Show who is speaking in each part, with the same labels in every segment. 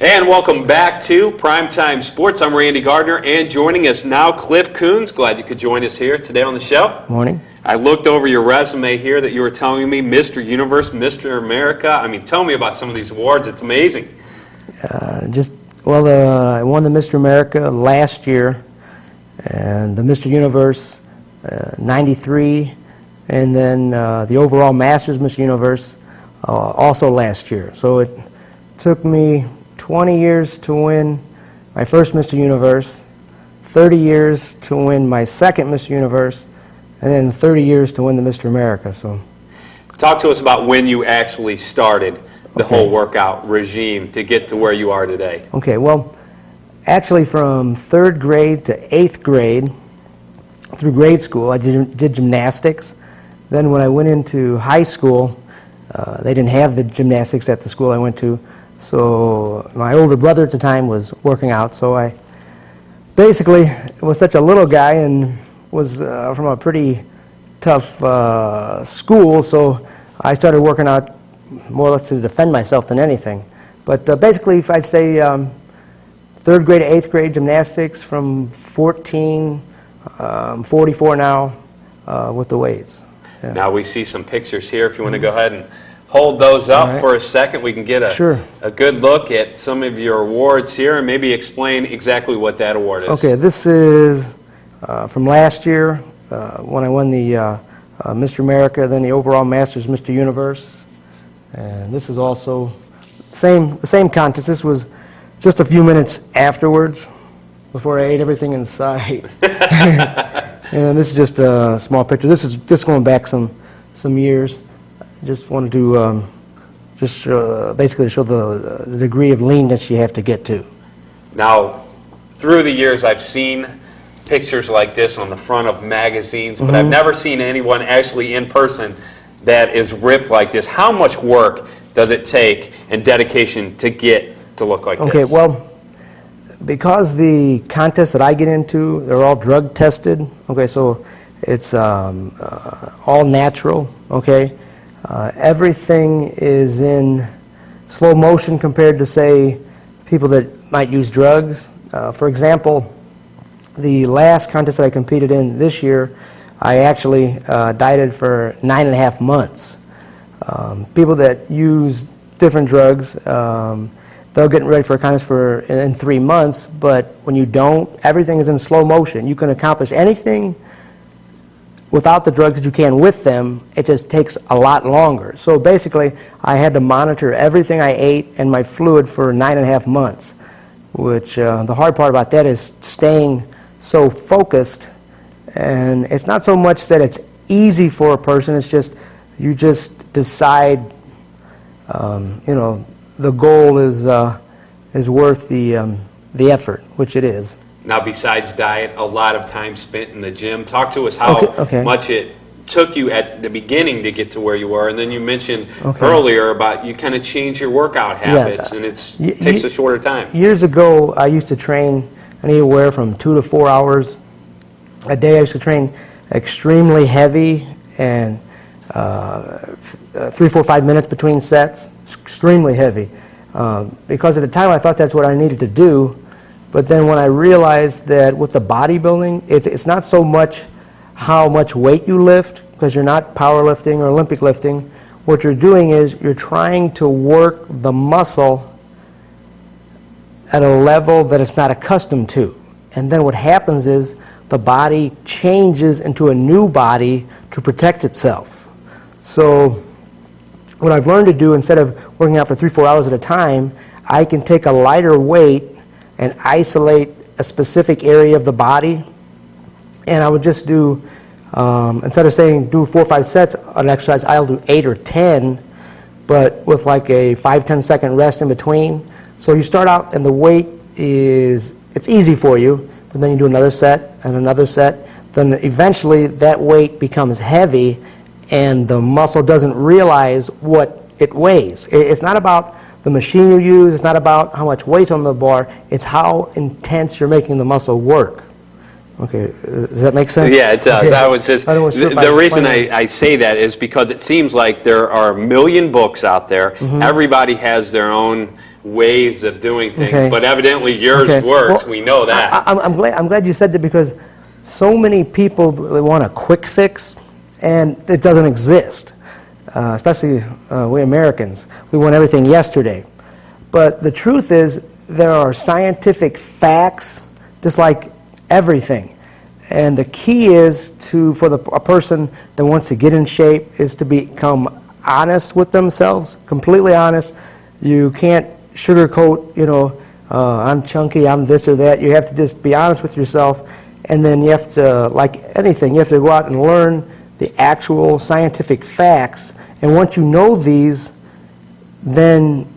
Speaker 1: And welcome back to Primetime Sports. I'm Randy Gardner, and joining us now, Clif Koons. Glad you could join us here today on the show.
Speaker 2: Morning.
Speaker 1: I looked over your resume here that you were telling me, Mr. Universe, Mr. America. I mean, tell me about some of these awards. It's amazing.
Speaker 2: I won the Mr. America last year, and the Mr. Universe, 93, and then the overall Masters Mr. Universe also last year. So it took me 20 years to win my first Mr. Universe, 30 years to win my second Mr. Universe, and then 30 years to win the Mr. America. So,
Speaker 1: talk to us about when you actually started the whole workout regime to get to where you are today.
Speaker 2: Okay, well, actually from 3rd grade to 8th grade, through grade school, I did gymnastics. Then when I went into high school, they didn't have the gymnastics at the school I went to, so my older brother at the time was working out, so I basically was such a little guy and was from a pretty tough school, so I started working out more or less to defend myself than anything. But basically, if I'd say 3rd grade to 8th grade gymnastics, from 14, 44 now with the weights. Yeah.
Speaker 1: Now we see some pictures here. If you want to go ahead and hold those up for a second, we can get a good look at some of your awards here and maybe explain exactly what that award is.
Speaker 2: Okay, this is from last year when I won the Mr. America, then the overall Masters Mr. Universe. And this is also the same contest. This was just a few minutes afterwards, before I ate everything in sight. And this is just a small picture. This is just going back some years. I just wanted to basically show the degree of leanness you have to get to.
Speaker 1: Now, through the years, I've seen pictures like this on the front of magazines, but I've never seen anyone actually in person that is ripped like this. How much work does it take and dedication to get to look like this?
Speaker 2: Okay, well, because the contests that I get into, they're all drug tested. Okay, so it's all natural. Okay, everything is in slow motion compared to, say, people that might use drugs. For example, the last contest that I competed in this year, I actually dieted for 9.5 months. People that use different drugs, they'll get ready for a contest in 3 months, but when you don't, everything is in slow motion. You can accomplish anything without the drugs that you can with them. It just takes a lot longer. So basically, I had to monitor everything I ate and my fluid for 9.5 months, which the hard part about that is staying so focused. And it's not so much that it's easy for a person, it's just you just decide, the goal is worth the effort, which it is.
Speaker 1: Now, besides diet, a lot of time spent in the gym. Talk to us how much it took you at the beginning to get to where you were, and then you mentioned earlier about you kind of change your workout habits, and it takes a shorter time.
Speaker 2: Years ago, I used to train anywhere from 2 to 4 hours a day. I used to train extremely heavy and 3, 4, 5 minutes between sets, extremely heavy. Because at the time I thought that's what I needed to do, but then when I realized that with the bodybuilding, it's not so much how much weight you lift, because you're not powerlifting or Olympic lifting. What you're doing is you're trying to work the muscle at a level that it's not accustomed to. And then what happens is the body changes into a new body to protect itself. So what I've learned to do, instead of working out for 3, 4 hours at a time, I can take a lighter weight and isolate a specific area of the body. And I would just do, instead of saying do 4 or 5 sets on an exercise, I'll do 8 or 10, but with like a 5-10 second rest in between. So you start out and the weight it's easy for you, but then you do another set and another set. Then eventually that weight becomes heavy and the muscle doesn't realize what it weighs. It's not about the machine you use, it's not about how much weight's on the bar, it's how intense you're making the muscle work. Okay, does that make sense?
Speaker 1: Yeah, it does.
Speaker 2: Okay.
Speaker 1: I was just, the reason I say that is because it seems like there are a million books out there. Everybody has their own ways of doing things,
Speaker 2: Okay.
Speaker 1: but evidently yours
Speaker 2: Okay.
Speaker 1: works.
Speaker 2: Well,
Speaker 1: We know that.
Speaker 2: I'm glad you said that, because so many people want a quick fix, and it doesn't exist. Especially we Americans, we want everything yesterday. But the truth is, there are scientific facts, just like everything. And the key is for a person that wants to get in shape is to become honest with themselves, completely honest. You can't sugarcoat, I'm chunky, I'm this or that. You have to just be honest with yourself, and then you have to, like anything, you have to go out and learn the actual scientific facts. And once you know these, then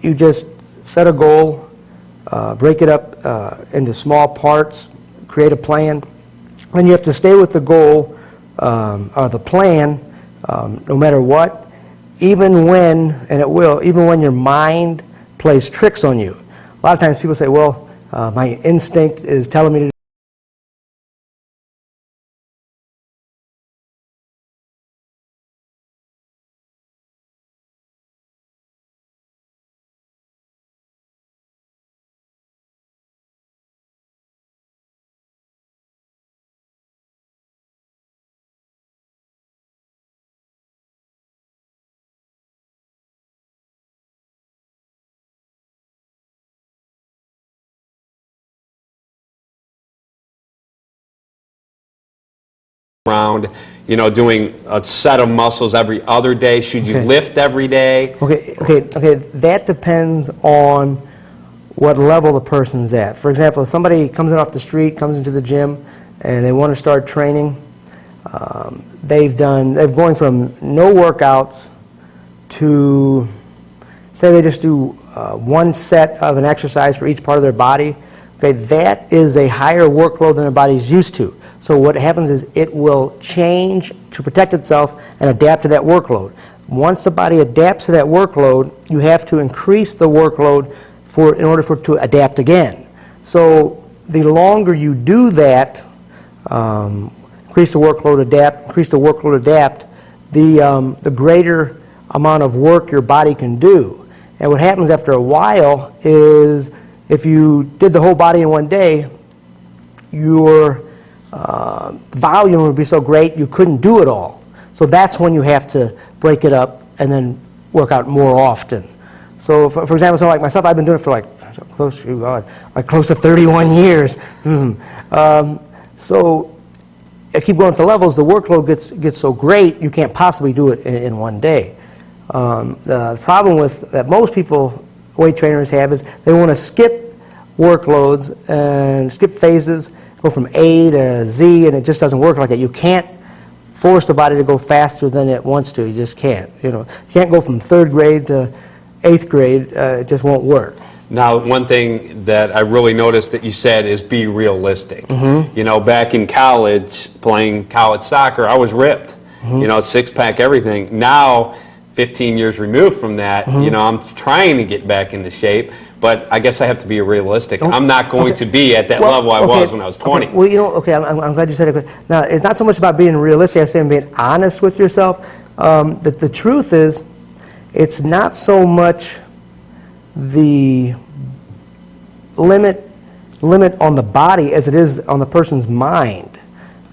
Speaker 2: you just set a goal, break it up into small parts, create a plan, and you have to stay with the goal or the plan no matter what, even when, and it will, even when your mind plays tricks on you. A lot of times people say, well, my instinct is telling me to
Speaker 1: Around, doing a set of muscles every other day. Should you lift every day?
Speaker 2: Okay. That depends on what level the person's at. For example, if somebody comes in off the street, comes into the gym, and they want to start training, they've going from no workouts to, say they just do one set of an exercise for each part of their body. Okay, that is a higher workload than their body's used to. So what happens is it will change to protect itself and adapt to that workload. Once the body adapts to that workload, you have to increase the workload in order for it to adapt again. So the longer you do that, increase the workload, adapt, the greater amount of work your body can do. And what happens after a while is, if you did the whole body in one day, your volume would be so great you couldn't do it all. So that's when you have to break it up and then work out more often. So for example, someone like myself, I've been doing it for close to 31 years. So I keep going to levels, the workload gets so great you can't possibly do it in one day. The problem that most people, weight trainers, have is they want to skip workloads and skip phases, go from A to Z, and it just doesn't work like that. You can't force the body to go faster than it wants to. You just can't. You can't go from 3rd grade to 8th grade. It just won't work.
Speaker 1: Now, one thing that I really noticed that you said is be realistic.
Speaker 2: Mm-hmm.
Speaker 1: Back in college, playing college soccer, I was ripped.
Speaker 2: Mm-hmm.
Speaker 1: Six-pack, everything. Now, 15 years removed from that,
Speaker 2: Mm-hmm.
Speaker 1: I'm trying to get back into shape, but I guess I have to be realistic. I'm not going to be at that level I was when I was 20.
Speaker 2: Okay. Well, I'm glad you said it. Now, it's not so much about being realistic, I'm saying being honest with yourself. The truth is, it's not so much the limit on the body as it is on the person's mind.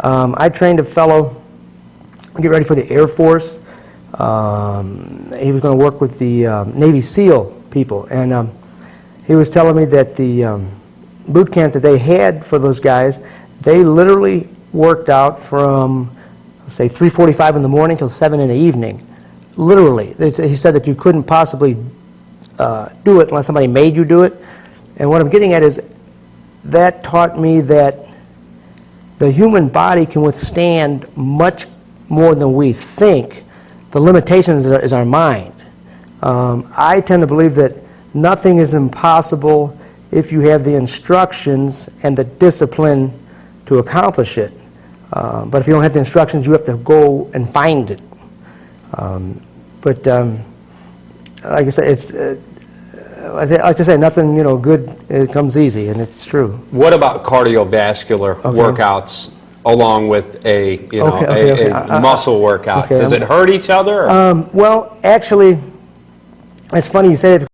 Speaker 2: I trained a fellow get ready for the Air Force. He was going to work with the Navy SEAL people, and he was telling me that the boot camp that they had for those guys, they literally worked out from, say, 3:45 in the morning till 7 in the evening. Literally. He said that you couldn't possibly do it unless somebody made you do it. And what I'm getting at is that taught me that the human body can withstand much more than we think. The limitation is our mind. I tend to believe that nothing is impossible if you have the instructions and the discipline to accomplish it. But if you don't have the instructions, you have to go and find it. But like I said, I like to say, nothing good it comes easy, and it's true.
Speaker 1: What about cardiovascular workouts along with a muscle workout? Does it hurt each other?
Speaker 2: Well, actually, it's funny you say that.